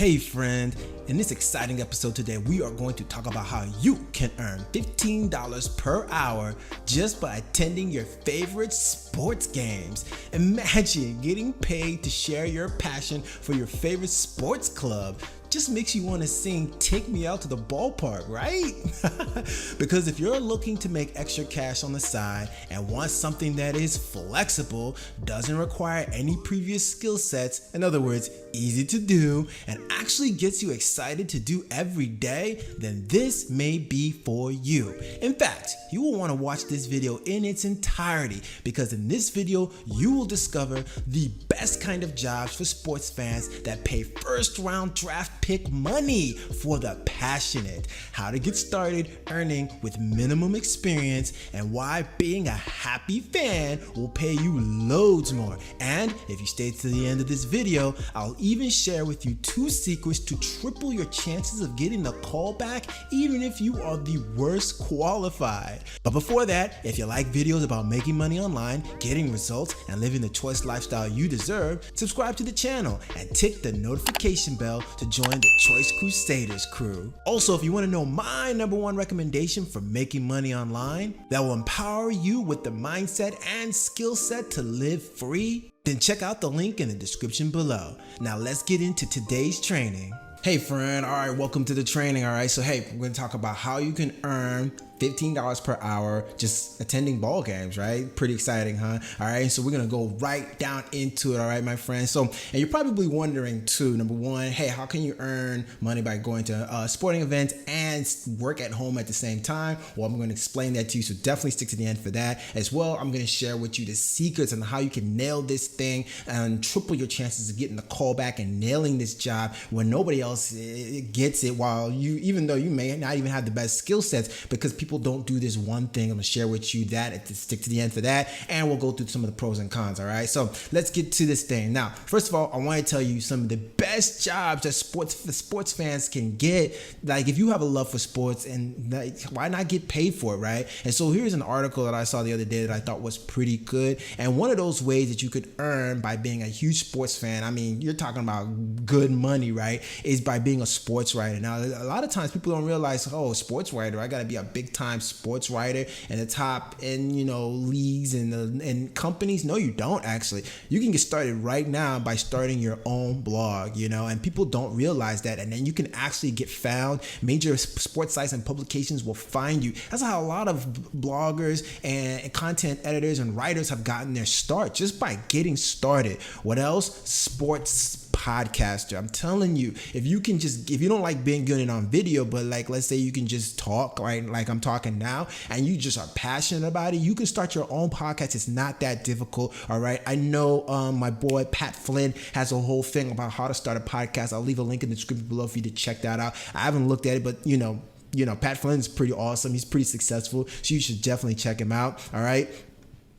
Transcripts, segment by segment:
Hey friend, in this exciting episode today, we are going to talk about how you can earn $15 per hour just by attending your favorite sports games. Imagine getting paid to share your passion for your favorite sports club. Just makes you want to sing "Take Me Out to the Ballpark," right? Because if you're looking to make extra cash on the side and want something that is flexible, doesn't require any previous skill sets, in other words, easy to do, and actually gets you excited to do every day, then this may be for you. In fact, you will want to watch this video in its entirety because in this video, you will discover the best kind of jobs for sports fans that pay first round draft pick money for the passionate, how to get started earning with minimum experience, and why being a happy fan will pay you loads more. And if you stay to the end of this video, I'll even share with you 2 secrets to triple your chances of getting the call back even if you are the worst qualified. But before that, if you like videos about making money online, getting results, and living the choice lifestyle you deserve, subscribe to the channel and tick the notification bell to join the Choice Crusaders crew. Also, if you want to know my #1 recommendation for making money online that will empower you with the mindset and skill set to live free, then check out the link in the description below. Now let's get into today's training. Hey friend, all right, welcome to the training. All right, so hey, we're gonna talk about how you can earn $15 per hour just attending ball games, right? Pretty exciting, huh? All right, so we're gonna go right down into it, all right, my friends. So, and you're probably wondering too, #1, hey, how can you earn money by going to sporting events and work at home at the same time? Well, I'm gonna explain that to you, so definitely stick to the end for that. As well, I'm gonna share with you the secrets on how you can nail this thing and triple your chances of getting the call back and nailing this job when nobody else gets it, while you, even though you may not even have the best skill sets, because people don't do this one thing. I'm gonna share with you that, stick to the end for that, and we'll go through some of the pros and cons. All right, so let's get to this thing. Now, first of all, I want to tell you some of the best jobs that sports fans can get. Like, if you have a love for sports, and like, why not get paid for it, right? And so here's an article that I saw the other day that I thought was pretty good. And one of those ways that you could earn by being a huge sports fan, I mean, you're talking about good money, right, is by being a sports writer. Now, a lot of times people don't realize, oh, sports writer, I gotta be a big time sports writer in the top end, leagues and companies. No, you don't actually. You can get started right now by starting your own blog, and people don't realize that. And then you can actually get found. Major sports sites and publications will find you. That's how a lot of bloggers and content editors and writers have gotten their start, just by getting started. What else? Sports podcaster. I'm telling you, if you don't like being good on video, but like, let's say you can just talk, right, like I'm talking now, and you just are passionate about it, you can start your own podcast. It's not that difficult. All right, I know my boy Pat Flynn has a whole thing about how to start a podcast. I'll leave a link in the description below for you to check that out. I haven't looked at it, but Pat Flynn is pretty awesome. He's pretty successful, so you should definitely check him out. All right.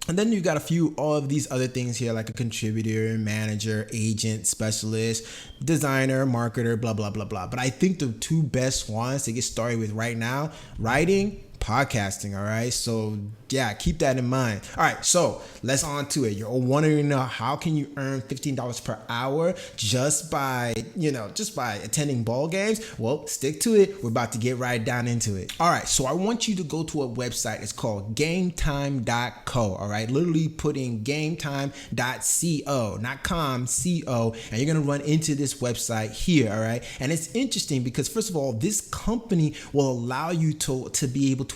And then you've got a few of these other things here, like a contributor, manager, agent, specialist, designer, marketer, blah, blah, blah, blah. But I think the 2 best ones to get started with right now, writing, podcasting. All right, so yeah, keep that in mind. All right, so let's on to it. You're wondering to know, how can you earn $15 per hour just by attending ball games? Well, stick to it. We're about to get right down into it. All right, so I want you to go to a website. It's called gametime.co. All right, literally put in gametime.co, not com, co, and you're gonna run into this website here. All right, and it's interesting because, first of all, this company will allow you to be able to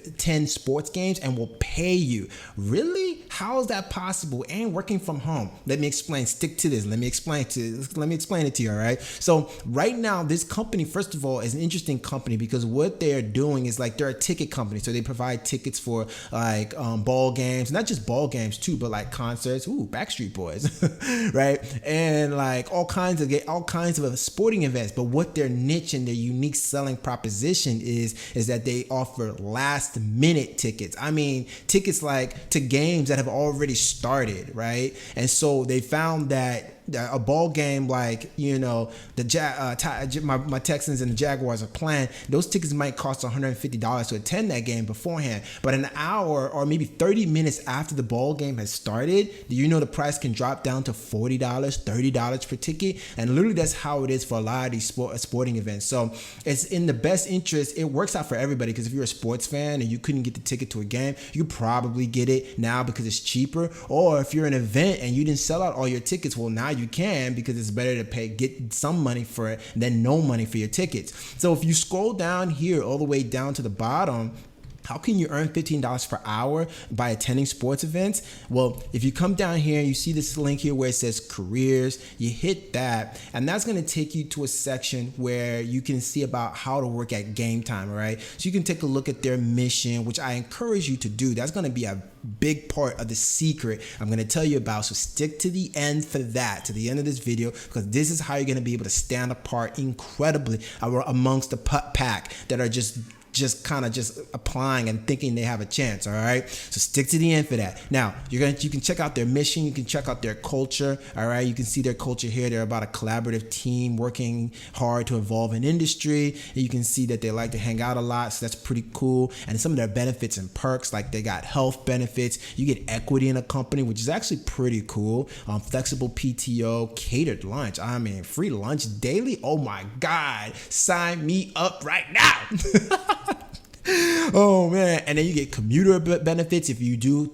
attend sports games and will pay you. Really? How is that possible? And working from home. Let me explain. Stick to this. Let me explain it to you. All right. So right now, this company, first of all, is an interesting company because what they're doing is, like, they're a ticket company. So they provide tickets for like ball games, not just ball games too, but like concerts. Ooh, Backstreet Boys, right? And like all kinds of sporting events. But what their niche and their unique selling proposition is that they offer last minute tickets. I mean, tickets like to games that have already started, right? And so they found that a ball game like, you know, my Texans and the Jaguars are playing, those tickets might cost $150 to attend that game beforehand. But an hour or maybe 30 minutes after the ball game has started, you know the price can drop down to $40, $30 per ticket. And literally that's how it is for a lot of these sporting events. So it's in the best interest. It works out for everybody, because if you're a sports fan and you couldn't get the ticket to a game, you could probably get it now because it's cheaper. Or if you're an event and you didn't sell out all your tickets, well, now you can, because it's better to get some money for it than no money for your tickets. So if you scroll down here all the way down to the bottom, how can you earn $15 per hour by attending sports events? Well, if you come down here and you see this link here where it says careers, you hit that, and that's going to take you to a section where you can see about how to work at Game Time, all right? So you can take a look at their mission, which I encourage you to do. That's going to be a big part of the secret I'm going to tell you about. So stick to the end for that, to the end of this video, because this is how you're going to be able to stand apart incredibly amongst the pack that are just kind of applying and thinking they have a chance. All right, so stick to the end for that. Now you can check out their mission, you can check out their culture. All right, you can see their culture here. They're about a collaborative team working hard to evolve an industry. And you can see that they like to hang out a lot, so that's pretty cool. And some of their benefits and perks, like they got health benefits, you get equity in a company, which is actually pretty cool. Flexible PTO, catered lunch, I mean free lunch daily. Oh my god, sign me up right now. Oh man, and then you get commuter benefits if you do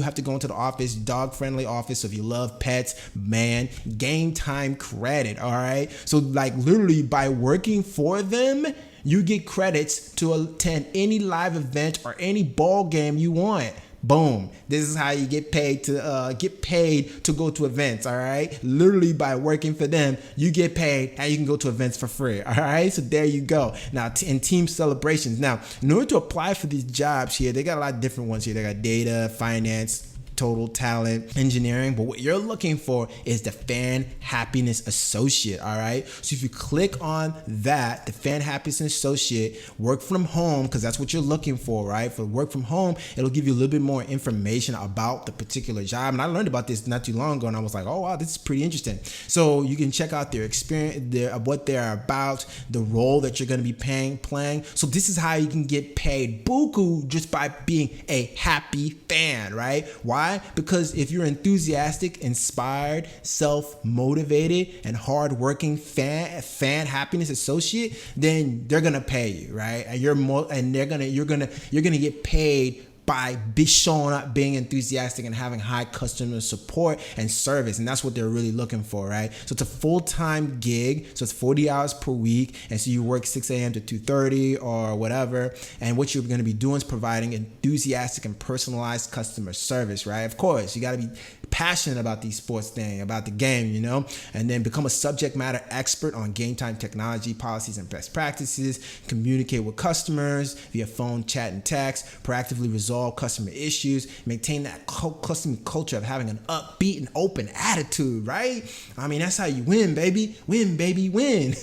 have to go into the office, dog friendly office. So if you love pets, man, Game Time credit. All right, so like literally by working for them, you get credits to attend any live event or any ball game you want. Boom. This is how you get paid to go to events. All right. Literally by working for them, you get paid and you can go to events for free. All right. So there you go. Now in team celebrations. Now, in order to apply for these jobs here, they got a lot of different ones here. They got data, finance, total talent, engineering, but what you're looking for is the Fan Happiness Associate. All right, so if you click on that, the Fan Happiness Associate, work from home, because that's what you're looking for, right? For work from home, it'll give you a little bit more information about the particular job. And I learned about this not too long ago, and I was like, oh wow, this is pretty interesting. So you can check out their experience, what they're about, the role that you're going to be playing. So this is how you can get paid buku just by being a happy fan, right? Why? Because if you're enthusiastic, inspired, self-motivated, and hard-working fan happiness associate, then they're gonna pay you, right? And you're gonna get paid by showing up, being enthusiastic, and having high customer support and service. And that's what they're really looking for, right? So it's a full-time gig. So it's 40 hours per week. And so you work 6 a.m. to 2:30 or whatever. And what you're going to be doing is providing enthusiastic and personalized customer service, right? Of course, you got to be passionate about these sports thing, about the game, you know, and then become a subject matter expert on Game Time technology, policies, and best practices. Communicate with customers via phone, chat, and text. Proactively resolve customer issues. Maintain that customer culture of having an upbeat and open attitude, right? I mean, that's how you win, baby. Win, baby, win.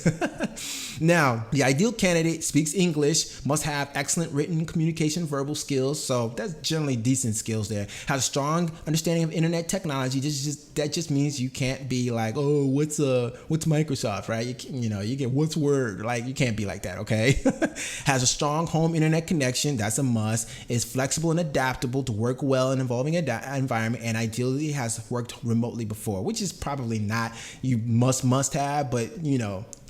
Now, the ideal candidate speaks English, must have excellent written communication, verbal skills. So that's generally decent skills there. Has a strong understanding of internet technology. That just means you can't be like, oh, what's Microsoft, right? You get what's Word. Like, you can't be like that, okay? Has a strong home internet connection. That's a must. Is flexible and adaptable to work well in evolving environment, and ideally has worked remotely before, which is probably not you must have, but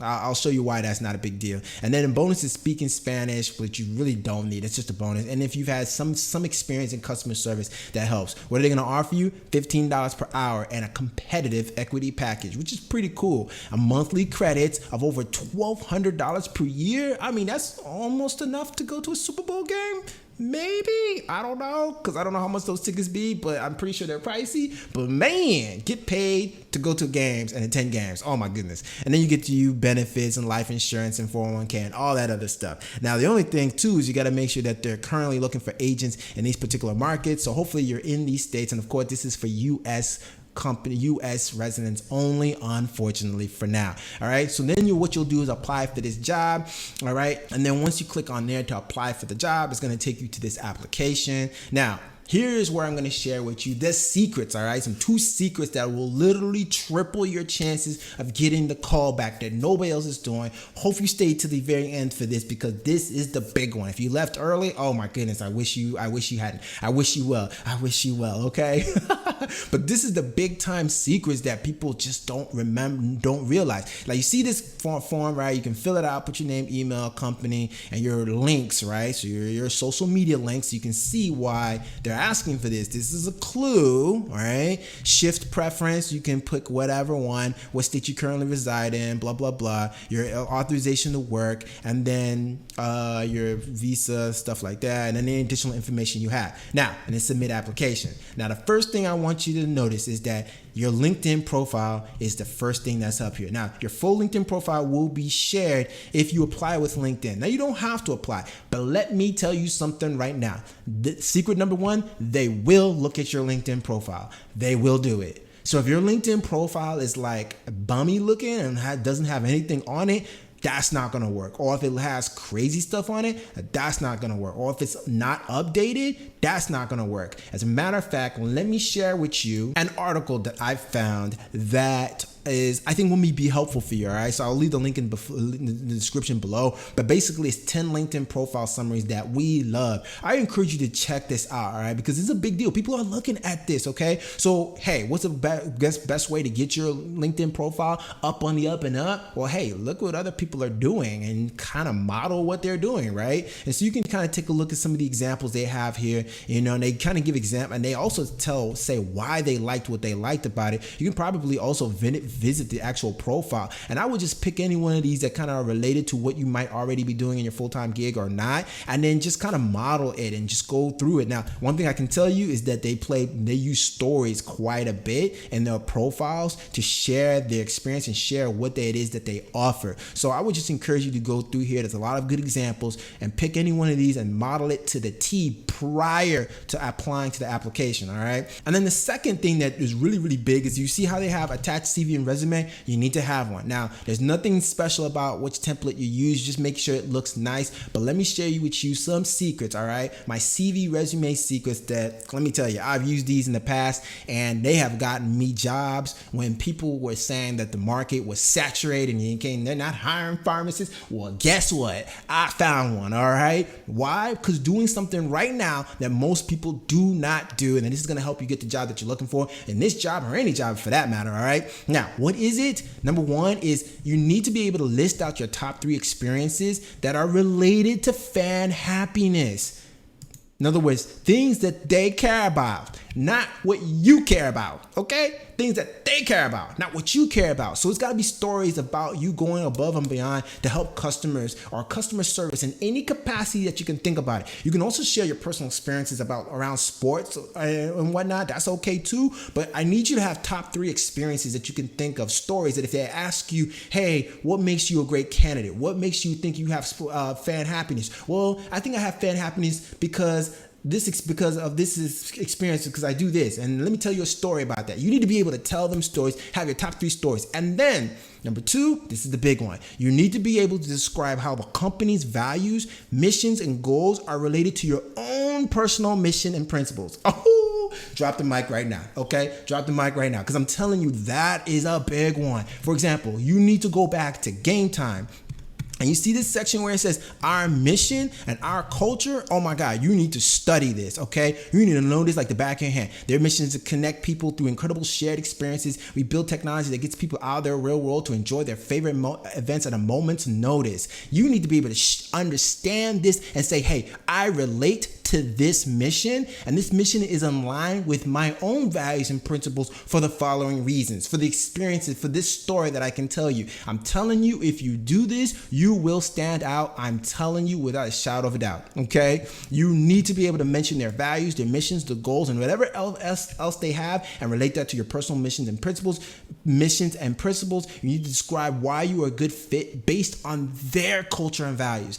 I'll show you why that's not a big deal. And then in bonus is speaking Spanish, which you really don't need. It's just a bonus. And if you've had some experience in customer service, that helps. What are they going to offer you? $15 per hour and a competitive equity package, which is pretty cool. A monthly credits of over $1,200 per year. I mean, that's almost enough to go to a Super Bowl game. Maybe, I don't know, because I don't know how much those tickets be, but I'm pretty sure they're pricey. But man, get paid to go to games and attend games. Oh my goodness. And then you get to use benefits and life insurance and 401k and all that other stuff. Now, the only thing too is you got to make sure that they're currently looking for agents in these particular markets. So hopefully you're in these states. And of course, this is for U.S. residents only, unfortunately, for now. All right, so then what you'll do is apply for this job. All right, and then once you click on there to apply for the job, it's going to take you to this application. Now, Here's where I'm going to share with you the secrets, all right? Some 2 secrets that will literally triple your chances of getting the call back that nobody else is doing. Hope you stay to the very end for this, because this is the big one. If you left early, oh my goodness, I wish you hadn't. I wish you well, okay? But this is the big time secrets that people just don't remember, don't realize. Like, you see this form, right? You can fill it out, put your name, email, company, and your links, right? So your social media links. You can see why they're asking for this. This is a clue, right? Shift preference, you can pick whatever one, what state you currently reside in, blah, blah, blah, your authorization to work, and then your visa, stuff like that, and then any additional information you have. Now, and then submit application. Now, the first thing I want you to notice is that your LinkedIn profile is the first thing that's up here. Now, your full LinkedIn profile will be shared if you apply with LinkedIn. Now, you don't have to apply, but let me tell you something right now. The secret number 1, they will look at your LinkedIn profile. They will do it. So if your LinkedIn profile is like bummy looking and doesn't have anything on it, that's not going to work. Or if it has crazy stuff on it, that's not going to work. Or if it's not updated, that's not going to work. As a matter of fact, let me share with you an article that I found that I think will be helpful for you, all right? So I'll leave the link in the description below, but basically it's 10 LinkedIn profile summaries that we love. I encourage you to check this out, all right? Because it's a big deal. People are looking at this, okay? So, hey, what's the best way to get your LinkedIn profile up on the up and up? Well, hey, look what other people are doing and kind of model what they're doing, right? And so you can kind of take a look at some of the examples they have here, and they kind of give examples, and they also say why they liked what they liked about it. You can probably also visit the actual profile, and I would just pick any one of these that kind of are related to what you might already be doing in your full-time gig or not, and then just kind of model it and just go through it. Now, one thing I can tell you is that they use stories quite a bit in their profiles to share their experience and share what it is that they offer. So I would just encourage you to go through here. There's a lot of good examples, and pick any one of these and model it to the T prior to applying to the application, all right? And then the second thing that is really, really big is you see how they have attached CV and resume. You need to have one. Now, there's nothing special about which template you use. Just make sure it looks nice. But let me share with you some secrets, all right? My CV resume secrets that, let me tell you, I've used these in the past, and they have gotten me jobs when people were saying that the market was saturated and they're not hiring pharmacists. Well, guess what? I found one, all right? Why? Because doing something right now that most people do not do, and this is going to help you get the job that you're looking for in this job or any job for that matter, all right? Now, what is it? Number 1 is you need to be able to list out your top 3 experiences that are related to fan happiness. In other words, things that they care about, not what you care about, okay? Things that they care about, not what you care about. So it's got to be stories about you going above and beyond to help customers or customer service in any capacity that you can think about it. You can also share your personal experiences around sports and whatnot. That's okay too. But I need you to have top 3 experiences that you can think of, stories that if they ask you, hey, what makes you a great candidate? What makes you think you have fan happiness? Well, I think I have fan happiness because of this experience, because I do this. And let me tell you a story about that. You need to be able to tell them stories, have your top 3 stories. And then number 2, this is the big one. You need to be able to describe how the company's values, missions, and goals are related to your own personal mission and principles. Oh, drop the mic right now, okay? Drop the mic right now, because I'm telling you, that is a big one. For example, you need to go back to Game Time. And you see this section where it says our mission and our culture. Oh my God, you need to study this, okay? You need to know this like the back of your hand. Their mission is to connect people through incredible shared experiences. We build technology that gets people out of their real world to enjoy their favorite events at a moment's notice. You need to be able to understand this and say, hey, I relate to this mission, and this mission is in line with my own values and principles for the following reasons, for the experiences, for this story that I can tell you. I'm telling you, if you do this, you will stand out. I'm telling you without a shadow of a doubt, okay? You need to be able to mention their values, their missions, their goals, and whatever else they have, and relate that to your personal missions and principles. You need to describe why you are a good fit based on their culture and values.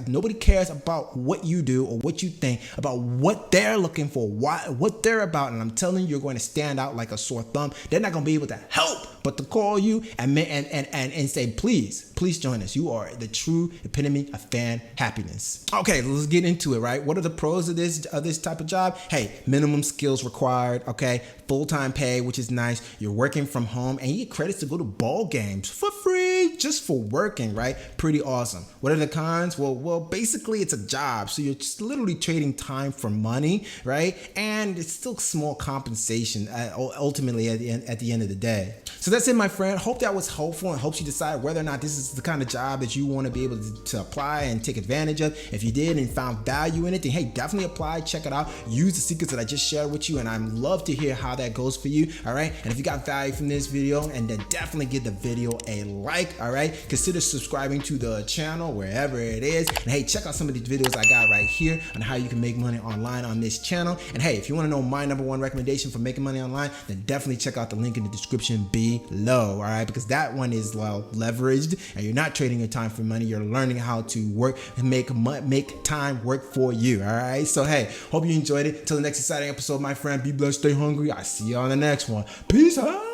Nobody cares about what you do or what you think, about what they're looking for, what they're about. And I'm telling you, you're going to stand out like a sore thumb. They're not going to be able to help but to call you and say, please join us. You are the true epitome of fan happiness. Okay, let's get into it, right? What are the pros of this type of job? Hey, minimum skills required, okay? Full-time pay, which is nice. You're working from home and you get credits to go to ball games for free just for working, right? Pretty awesome. What are the cons? Well, basically it's a job. So you're just literally trading time for money, right? And it's still small compensation ultimately at the end of the day. So that's it, my friend. Hope that was helpful and helps you decide whether or not this is the kind of job that you want to be able to apply and take advantage of. If you did and found value in it, then hey, definitely apply, check it out, use the secrets that I just shared with you, and I'd love to hear how that goes for you, all right? And if you got value from this video, and then definitely give the video a like, all right? Consider subscribing to the channel wherever it is. And hey, check out some of these videos I got right here on how you can make money online on this channel. And hey, if you want to know my #1 recommendation for making money online, then definitely check out the link in the description below, all right? Because that one is well leveraged, and you're not trading your time for money. You're learning how to work and make time work for you, all right? So hey, hope you enjoyed it. Till the next exciting episode, my friend, be blessed, stay hungry. I see you on the next one. Peace out.